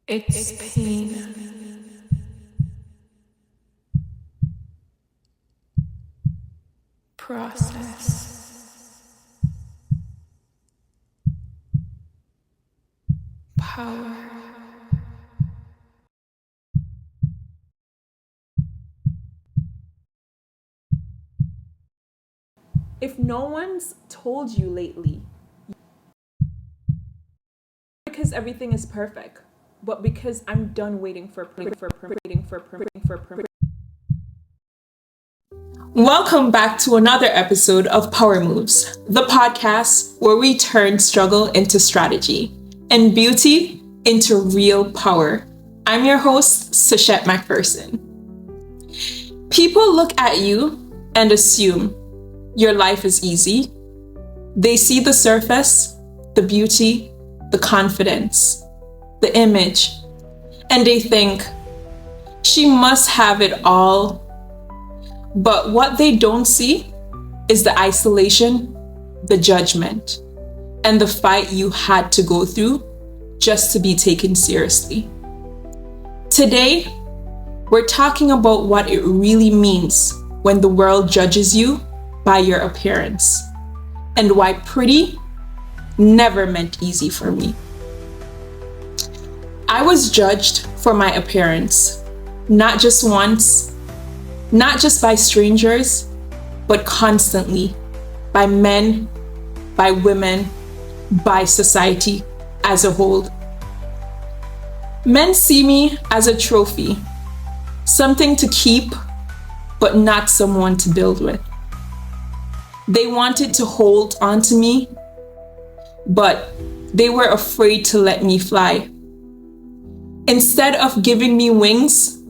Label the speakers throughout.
Speaker 1: It's pain, process, power.
Speaker 2: If no one's told you lately, because everything is perfect, but because I'm done waiting for. Welcome back to another episode of Power Moves, the podcast where we turn struggle into strategy and beauty into real power. I'm your host, Sachette McPherson. People look at you and assume your life is easy. They see the surface, the beauty, the confidence, the image, and they think, she must have it all. But what they don't see is the isolation, the judgment, and the fight you had to go through just to be taken seriously. Today, we're talking about what it really means when the world judges you by your appearance, and why pretty never meant easy for me. I was judged for my appearance, not just once, not just by strangers, but constantly by men, by women, by society as a whole. Men see me as a trophy, something to keep, but not someone to build with. They wanted to hold onto me, but they were afraid to let me fly. Instead of giving me wings,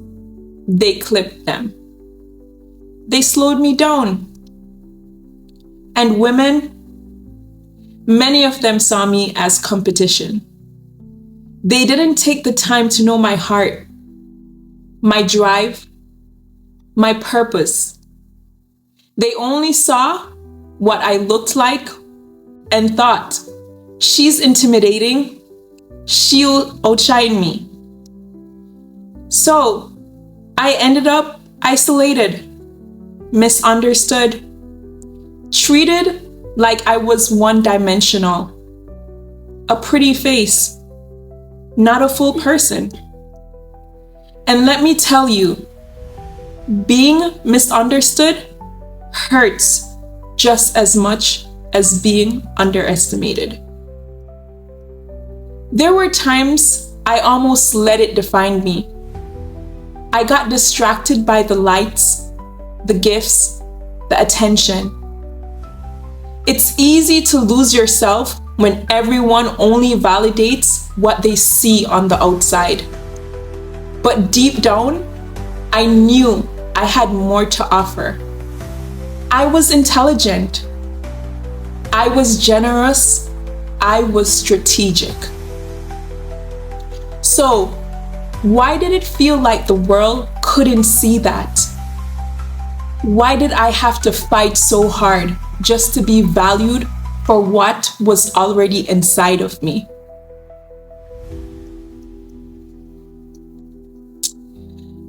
Speaker 2: they clipped them. They slowed me down. And women, many of them saw me as competition. They didn't take the time to know my heart, my drive, my purpose. They only saw what I looked like and thought, she's intimidating, she'll outshine me. So I ended up isolated, misunderstood, treated like I was one-dimensional, a pretty face, not a full person. And let me tell you, being misunderstood hurts just as much as being underestimated. There were times I almost let it define me. I got distracted by the lights, the gifts, the attention. It's easy to lose yourself when everyone only validates what they see on the outside. But deep down, I knew I had more to offer. I was intelligent. I was generous. I was strategic. So, why did it feel like the world couldn't see that? Why did I have to fight so hard just to be valued for what was already inside of me?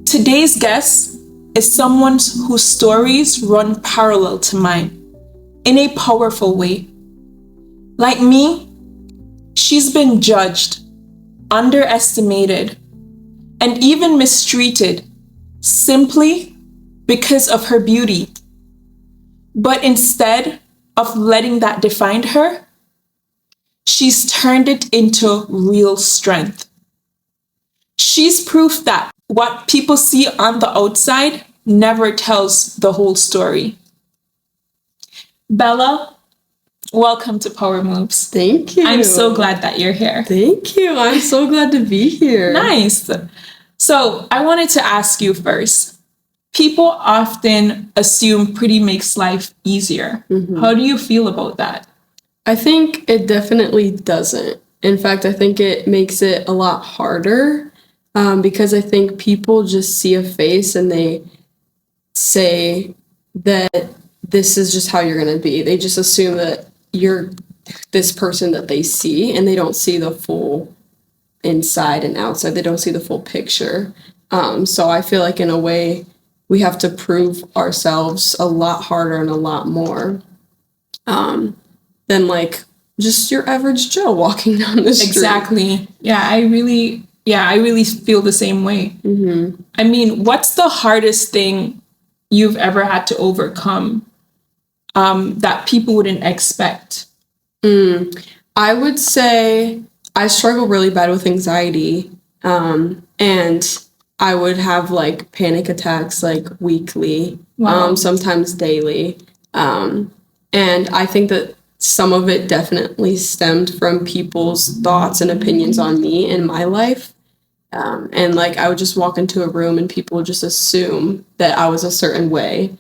Speaker 2: Today's guest is someone whose stories run parallel to mine in a powerful way. Like me, she's been judged, underestimated, and even mistreated simply because of her beauty. But instead of letting that define her, she's turned it into real strength. She's proof that what people see on the outside never tells the whole story. Bella, welcome to Power Moves.
Speaker 1: Thank you.
Speaker 2: I'm so glad that you're here.
Speaker 1: Thank you. I'm so glad to be here.
Speaker 2: Nice. So I wanted to ask you first. People often assume pretty makes life easier. How do you feel about that?
Speaker 1: I think it definitely doesn't. In fact, I think it makes it a lot harder because I think people just see a face and they say that this is just how you're going to be. They just assume that you're this person that they see and they don't see the full inside and outside. They don't see the full picture. So I feel like in a way we have to prove ourselves a lot harder and a lot more than like just your average Joe walking down the street.
Speaker 2: Exactly. Yeah, I really feel the same way. I mean, what's the hardest thing you've ever had to overcome that people wouldn't expect?
Speaker 1: I would say I struggle really bad with anxiety. And I would have like panic attacks like weekly,
Speaker 2: Wow.
Speaker 1: sometimes daily. And I think that some of it definitely stemmed from people's thoughts and opinions on me in my life. And like I would just walk into a room and people would just assume that I was a certain way.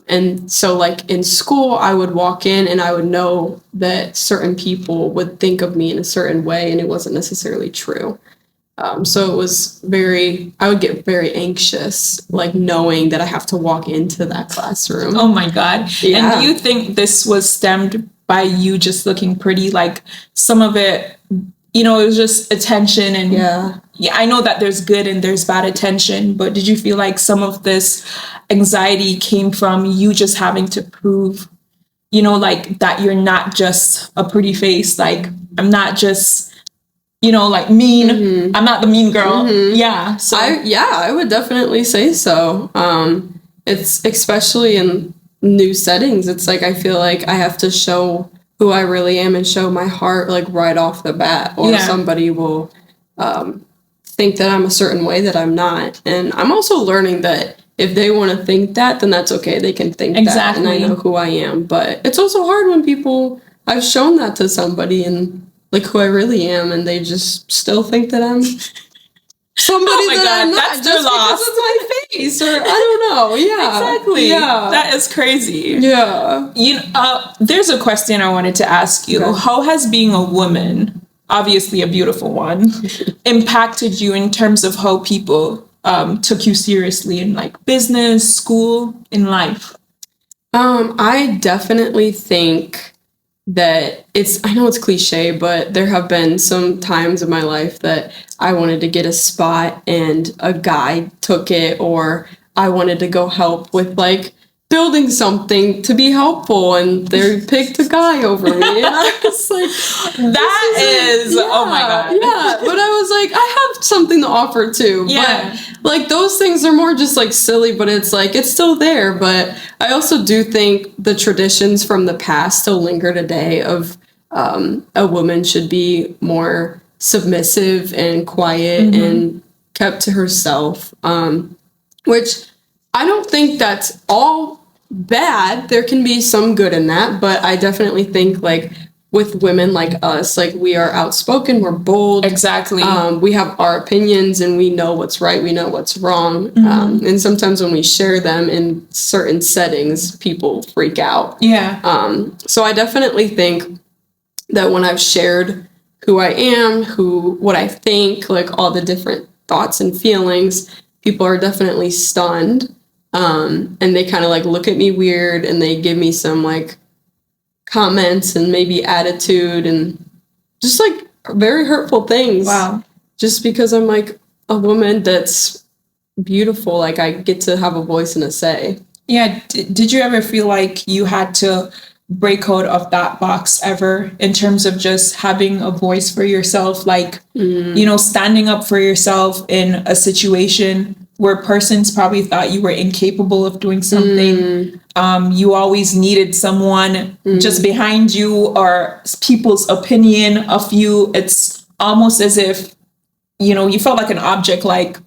Speaker 1: And so like in school, I would walk in and I would know that certain people would think of me in a certain way and it wasn't necessarily true. So it was I would get very anxious, like knowing that I have to walk into that classroom.
Speaker 2: Oh my God.
Speaker 1: Yeah.
Speaker 2: And do you think this was stemmed by you just looking pretty? Like some of it, it was just attention and
Speaker 1: Yeah.
Speaker 2: I know that there's good and there's bad attention, but did you feel like some of this anxiety came from you just having to prove, like that you're not just a pretty face, like I'm not just, like mean, I'm not the mean girl. Yeah. So
Speaker 1: I would definitely say so. It's especially in new settings. It's like I feel like I have to show who I really am and show my heart like right off the bat, or somebody will think that I'm a certain way that I'm not. And I'm also learning that if they want to think that, then that's okay. They can think that, and I know who I am. But it's also hard when I've shown that to somebody and like who I really am, and they just still think that I'm somebody that I'm not,
Speaker 2: that's
Speaker 1: just because of my face, or I don't know. Yeah,
Speaker 2: Exactly.
Speaker 1: Yeah,
Speaker 2: That is crazy.
Speaker 1: yeah.
Speaker 2: There's a question I wanted to ask you.
Speaker 1: Okay.
Speaker 2: How has being a woman, obviously a beautiful one, impacted you in terms of how people took you seriously in like business, school, in life?
Speaker 1: I definitely think that I know it's cliche, but there have been some times in my life that I wanted to get a spot and a guy took it, or I wanted to go help with like building something to be helpful and they picked a guy over me. And I was like,
Speaker 2: oh my God.
Speaker 1: Yeah. But I was like, I have something to offer too.
Speaker 2: Yeah.
Speaker 1: But like those things are more just like silly, but it's like, it's still there. But I also do think the traditions from the past still linger today of a woman should be more submissive and quiet and kept to herself, which I don't think that's all bad. There can be some good in that, but I definitely think like with women like us, like we are outspoken, we're bold.
Speaker 2: Exactly.
Speaker 1: We have our opinions and we know what's right, we know what's wrong. And sometimes when we share them in certain settings, people freak out.
Speaker 2: Yeah.
Speaker 1: So I definitely think that when I've shared who I am, what I think, like all the different thoughts and feelings, people are definitely stunned. And they kind of like look at me weird and they give me some like comments and maybe attitude and just like very hurtful things.
Speaker 2: Wow.
Speaker 1: Just because I'm like a woman that's beautiful, like I get to have a voice and a say.
Speaker 2: Yeah. Did you ever feel like you had to break out of that box ever in terms of just having a voice for yourself? Like, standing up for yourself in a situation where persons probably thought you were incapable of doing something. You always needed someone just behind you or people's opinion of you. It's almost as if, you felt like an object, like,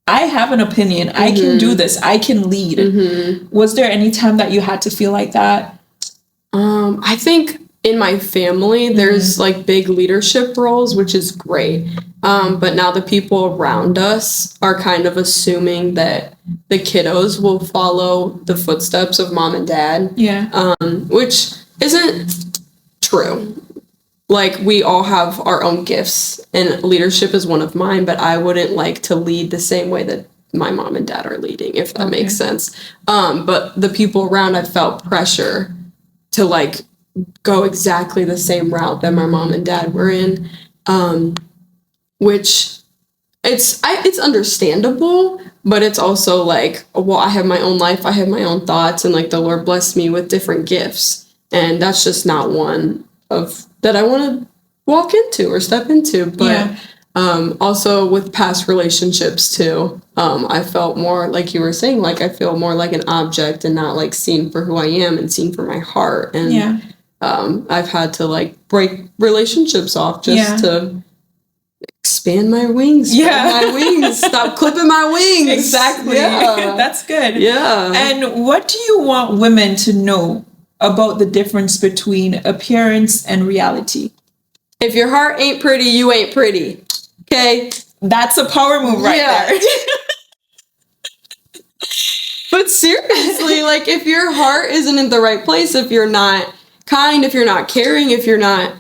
Speaker 2: I have an opinion. I can do this. I can lead. Was there any time that you had to feel like that?
Speaker 1: I think in my family, there's like big leadership roles, which is great. But now the people around us are kind of assuming that the kiddos will follow the footsteps of mom and dad.
Speaker 2: Yeah.
Speaker 1: Which isn't true. Like we all have our own gifts and leadership is one of mine, but I wouldn't like to lead the same way that my mom and dad are leading, if that makes sense. But the people around, I felt pressure to like go exactly the same route that my mom and dad were in. which it's understandable, but it's also like, well, I have my own life, I have my own thoughts, and like the Lord blessed me with different gifts, and that's just not one of that I want to walk into or step into. But also with past relationships too, I felt more like you were saying, like I feel more like an object and not like seen for who I am and seen for my heart. And I've had to like break relationships off just to expand my wings. My wings. Stop clipping my wings.
Speaker 2: Exactly. Yeah. That's good.
Speaker 1: Yeah.
Speaker 2: And what do you want women to know about the difference between appearance and reality?
Speaker 1: If your heart ain't pretty, you ain't pretty. Okay?
Speaker 2: That's a power move right there.
Speaker 1: But seriously, like if your heart isn't in the right place, if you're not kind, if you're not caring, if you're not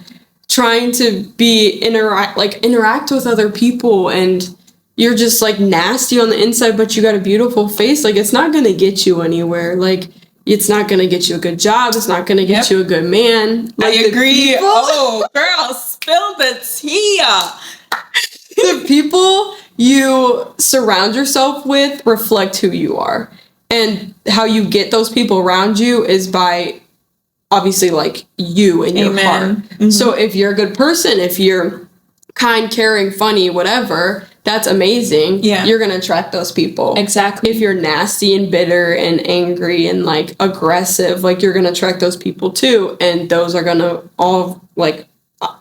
Speaker 1: trying to interact with other people, and you're just like nasty on the inside, but you got a beautiful face, like it's not gonna get you anywhere. Like it's not gonna get you a good job. It's not gonna get you a good man. Like,
Speaker 2: I agree. Oh, girl, spill the tea.
Speaker 1: The people you surround yourself with reflect who you are, and how you get those people around you is by obviously like you and your heart. Mm-hmm. So if you're a good person, if you're kind, caring, funny, whatever, that's amazing. Yeah. You're going to attract those people.
Speaker 2: Exactly.
Speaker 1: If you're nasty and bitter and angry and like aggressive, like you're going to attract those people too. And those are going to all like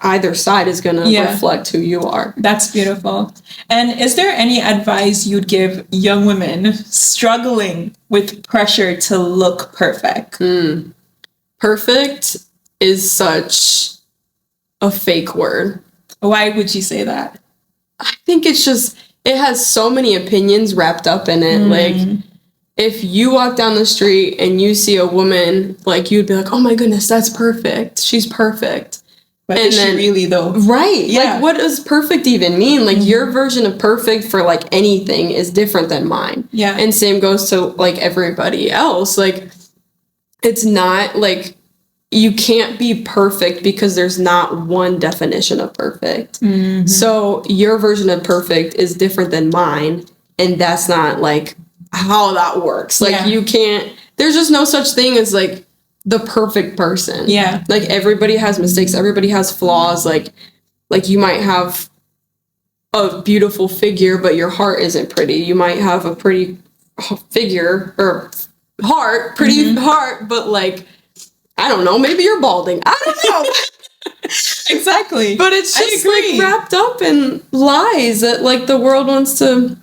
Speaker 1: either side is going to reflect who you are.
Speaker 2: That's beautiful. And is there any advice you'd give young women struggling with pressure to look perfect?
Speaker 1: Perfect is such a fake word.
Speaker 2: Why would you say that?
Speaker 1: I think it's just, it has so many opinions wrapped up in it. Like, if you walk down the street and you see a woman, like, you'd be like, oh my goodness, that's perfect. She's perfect.
Speaker 2: But is she really though?
Speaker 1: Right. Yeah. Like, what does perfect even mean? Like, your version of perfect for, like, anything is different than mine.
Speaker 2: Yeah.
Speaker 1: And same goes to, like, everybody else. Like, it's not like you can't be perfect because there's not one definition of perfect. So your version of perfect is different than mine. And that's not like how that works. Like you can't, there's just no such thing as like the perfect person.
Speaker 2: Yeah.
Speaker 1: Like everybody has mistakes. Everybody has flaws. Like you might have a beautiful figure, but your heart isn't pretty. You might have a pretty figure or pretty heart, but like, I don't know, maybe you're balding. I don't know.
Speaker 2: Exactly.
Speaker 1: But it's just like wrapped up in lies that like the world wants to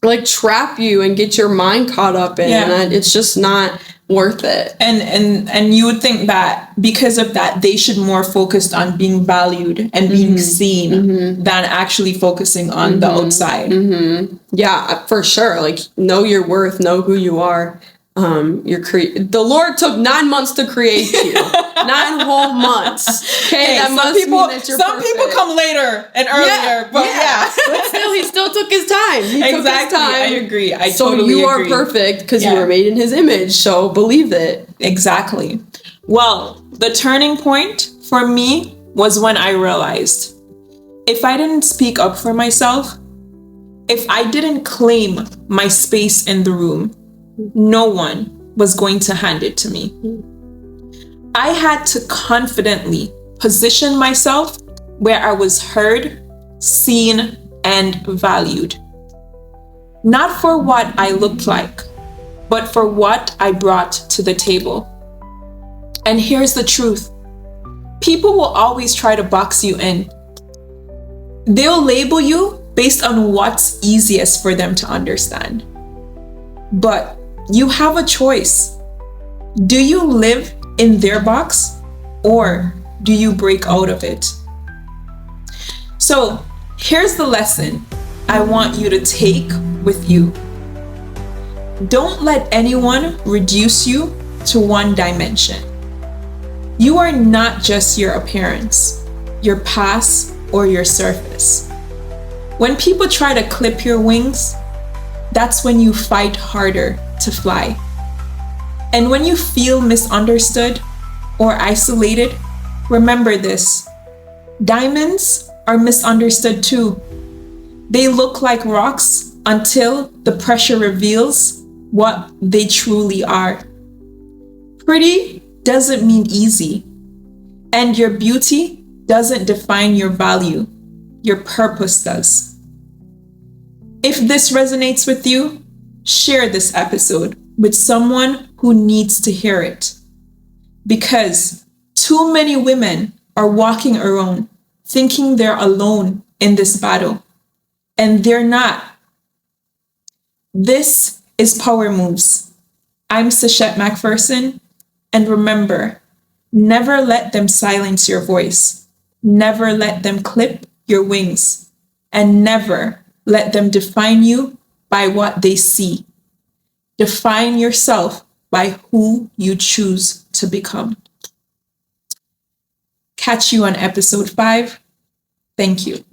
Speaker 1: like trap you and get your mind caught up in. And it's just not worth it.
Speaker 2: And you would think that because of that, they should more focus on being valued and being seen than actually focusing on the outside.
Speaker 1: Yeah, for sure. Like, know your worth, know who you are. The Lord took 9 months to create you. 9 whole months. Okay, that must mean that you're
Speaker 2: some people come later and earlier, but
Speaker 1: but still, he still took his time. He took his time.
Speaker 2: I agree. I
Speaker 1: so
Speaker 2: totally
Speaker 1: you
Speaker 2: agree.
Speaker 1: are perfect because you were made in his image. So believe it.
Speaker 2: Exactly. Well, the turning point for me was when I realized if I didn't speak up for myself, if I didn't claim my space in the room, no one was going to hand it to me. I had to confidently position myself where I was heard, seen, and valued. Not for what I looked like, but for what I brought to the table. And here's the truth. People will always try to box you in. They'll label you based on what's easiest for them to understand. But you have a choice. Do you live in their box or do you break out of it? So here's the lesson I want you to take with you. Don't let anyone reduce you to one dimension. You are not just your appearance, your past, or your surface. When people try to clip your wings, that's when you fight harder to fly. And when you feel misunderstood or isolated, remember this. Diamonds are misunderstood too. They look like rocks until the pressure reveals what they truly are. Pretty doesn't mean easy, and your beauty doesn't define your value. Your purpose does. If this resonates with you, share this episode with someone who needs to hear it. Because too many women are walking around thinking they're alone in this battle, and they're not. This is Power Moves. I'm Sachette McPherson, and remember, never let them silence your voice. Never let them clip your wings, and never let them define you by what they see. Define yourself by who you choose to become. Catch you on episode 5. Thank you.